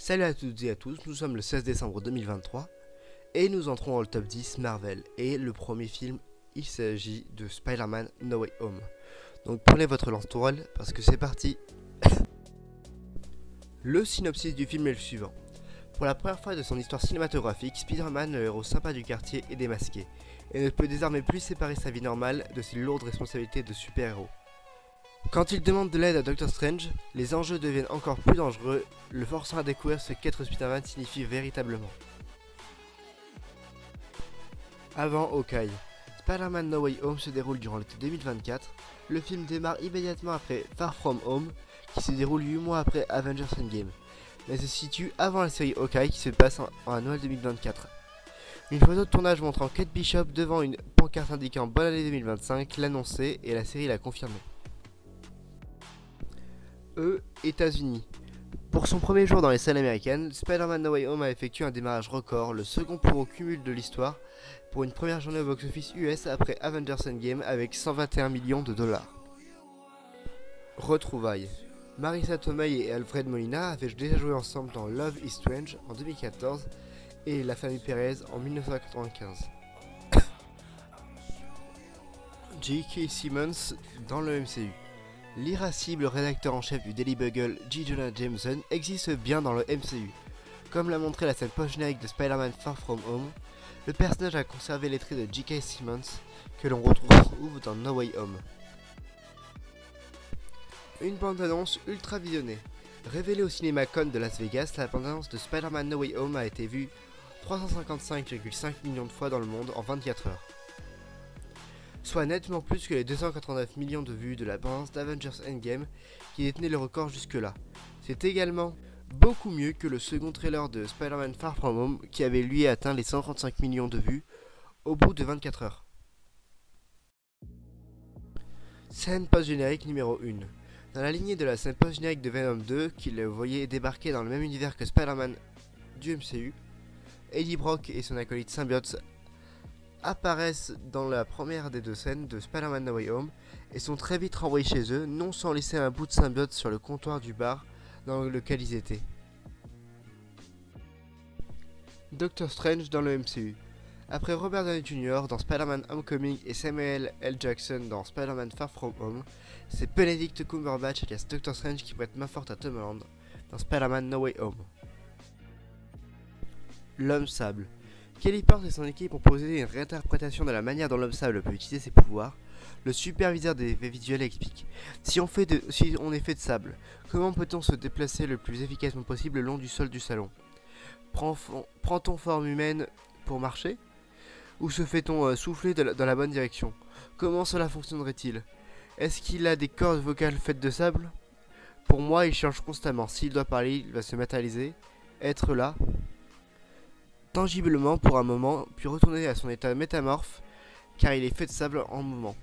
Salut à toutes et à tous, nous sommes le 16 décembre 2023 et nous entrons dans le top 10 Marvel. Et le premier film, il s'agit de Spider-Man No Way Home. Donc prenez votre lance-tourelle parce que c'est parti. Le synopsis du film est le suivant. Pour la première fois de son histoire cinématographique, Spider-Man, le héros sympa du quartier, est démasqué et ne peut désormais plus séparer sa vie normale de ses lourdes responsabilités de super-héros. Quand il demande de l'aide à Doctor Strange, les enjeux deviennent encore plus dangereux, le forçant à découvrir ce qu'être Spider-Man signifie véritablement. Avant Hawkeye, Spider-Man No Way Home se déroule durant l'été 2024. Le film démarre immédiatement après Far From Home, qui se déroule 8 mois après Avengers Endgame, mais se situe avant la série Hawkeye qui se passe en Noël 2024. Une photo de tournage montrant Kate Bishop devant une pancarte indiquant Bonne année 2025 l'annonçait et la série l'a confirmé. États-Unis. Pour son premier jour dans les salles américaines, Spider-Man No Way Home a effectué un démarrage record, le second plus gros cumul de l'histoire, pour une première journée au box-office US après Avengers Endgame avec 121 millions de dollars. Retrouvailles. Marissa Tomei et Alfred Molina avaient déjà joué ensemble dans Love is Strange en 2014 et La famille Perez en 1995. J.K. Simmons dans le MCU. L'irascible rédacteur en chef du Daily Bugle, J. Jonah Jameson, existe bien dans le MCU. Comme l'a montré la scène post-générique de Spider-Man Far From Home, le personnage a conservé les traits de J.K. Simmons que l'on retrouve dans No Way Home. Une bande-annonce ultra visionnée. Révélée au CinemaCon de Las Vegas, la bande-annonce de Spider-Man No Way Home a été vue 355,5 millions de fois dans le monde en 24 heures. Soit nettement plus que les 289 millions de vues de la bande d'Avengers Endgame qui détenait le record jusque-là. C'est également beaucoup mieux que le second trailer de Spider-Man Far From Home qui avait lui atteint les 135 millions de vues au bout de 24 heures. Scène post-générique numéro 1. Dans la lignée de la scène post-générique de Venom 2 qui le voyait débarquer dans le même univers que Spider-Man du MCU, Eddie Brock et son acolyte symbiote apparaissent dans la première des deux scènes de Spider-Man No Way Home et sont très vite renvoyés chez eux, non sans laisser un bout de symbiote sur le comptoir du bar dans lequel ils étaient. Doctor Strange dans le MCU. Après Robert Downey Jr. dans Spider-Man Homecoming et Samuel L. Jackson dans Spider-Man Far From Home, c'est Benedict Cumberbatch alias Doctor Strange qui prête main forte à Tom Holland dans Spider-Man No Way Home. L'Homme Sable. Kelly Porte et son équipe ont proposé une réinterprétation de la manière dont l'homme sable peut utiliser ses pouvoirs. Le superviseur des effets visuels explique. Si on est fait de sable, comment peut-on se déplacer le plus efficacement possible le long du sol du salon? Prend-on forme humaine pour marcher? Ou se fait-on souffler dans la bonne direction? Comment cela fonctionnerait-il? Est-ce qu'il a des cordes vocales faites de sable? Pour moi, il change constamment. S'il doit parler, il va se matérialiser, être là, tangiblement pour un moment, puis retourner à son état métamorphe, car il est fait de sable en mouvement.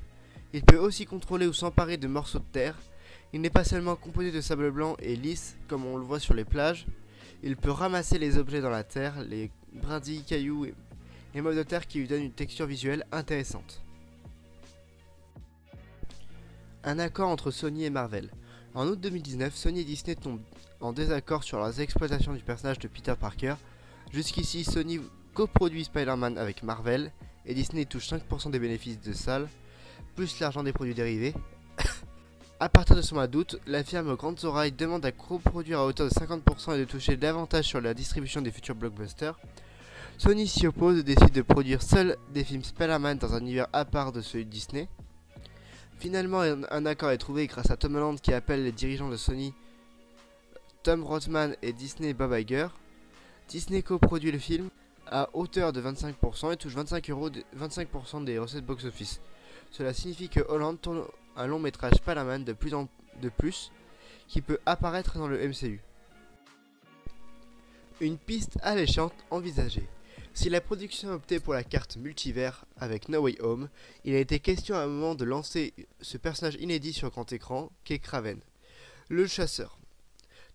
Il peut aussi contrôler ou s'emparer de morceaux de terre. Il n'est pas seulement composé de sable blanc et lisse, comme on le voit sur les plages. Il peut ramasser les objets dans la terre, les brindilles, cailloux et les mobs de terre qui lui donnent une texture visuelle intéressante. Un accord entre Sony et Marvel. En août 2019, Sony et Disney tombent en désaccord sur leurs exploitations du personnage de Peter Parker. Jusqu'ici, Sony coproduit Spider-Man avec Marvel et Disney touche 5% des bénéfices de salles, plus l'argent des produits dérivés. A partir de ce mois d'août, la firme Grandes Oreilles demande à coproduire à hauteur de 50% et de toucher davantage sur la distribution des futurs blockbusters. Sony s'y oppose et décide de produire seul des films Spider-Man dans un univers à part de celui de Disney. Finalement, un accord est trouvé grâce à Tom Holland qui appelle les dirigeants de Sony, Tom Rothman et Disney Bob Iger. Disney coproduit le film à hauteur de 25% et touche 25% des recettes box-office. Cela signifie que Holland tourne un long métrage Spider-Man de plus qui peut apparaître dans le MCU. Une piste alléchante envisagée. Si la production a opté pour la carte multivers avec No Way Home, il a été question à un moment de lancer ce personnage inédit sur grand écran qu'est Kraven, le chasseur.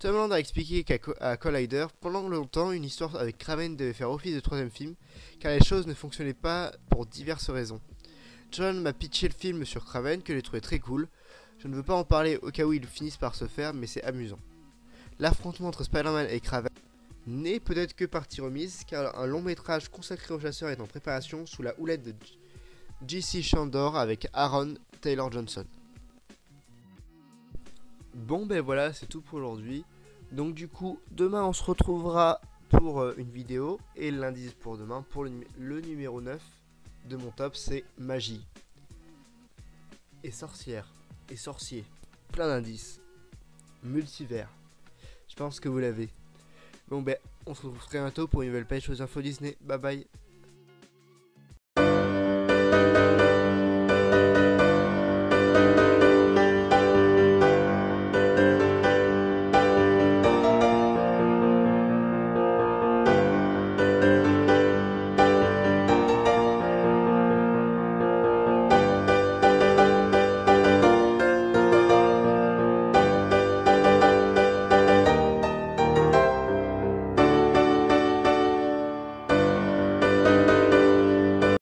Tom Holland a expliqué qu'à Collider, pendant longtemps, une histoire avec Kraven devait faire office de troisième film, car les choses ne fonctionnaient pas pour diverses raisons. John m'a pitché le film sur Kraven, que j'ai trouvé très cool. Je ne veux pas en parler au cas où ils finissent par se faire, mais c'est amusant. L'affrontement entre Spider-Man et Kraven n'est peut-être que partie remise, car un long métrage consacré aux chasseurs est en préparation sous la houlette de J.C. Chandor avec Aaron Taylor Johnson. Bon ben voilà, c'est tout pour aujourd'hui. Donc du coup, demain on se retrouvera pour une vidéo, et l'indice pour demain, pour le numéro 9 de mon top, c'est magie. Et sorcière, et sorcier, plein d'indices, multivers. Je pense que vous l'avez. Bon ben, on se retrouve très bientôt pour une nouvelle page aux infos Disney. Bye bye.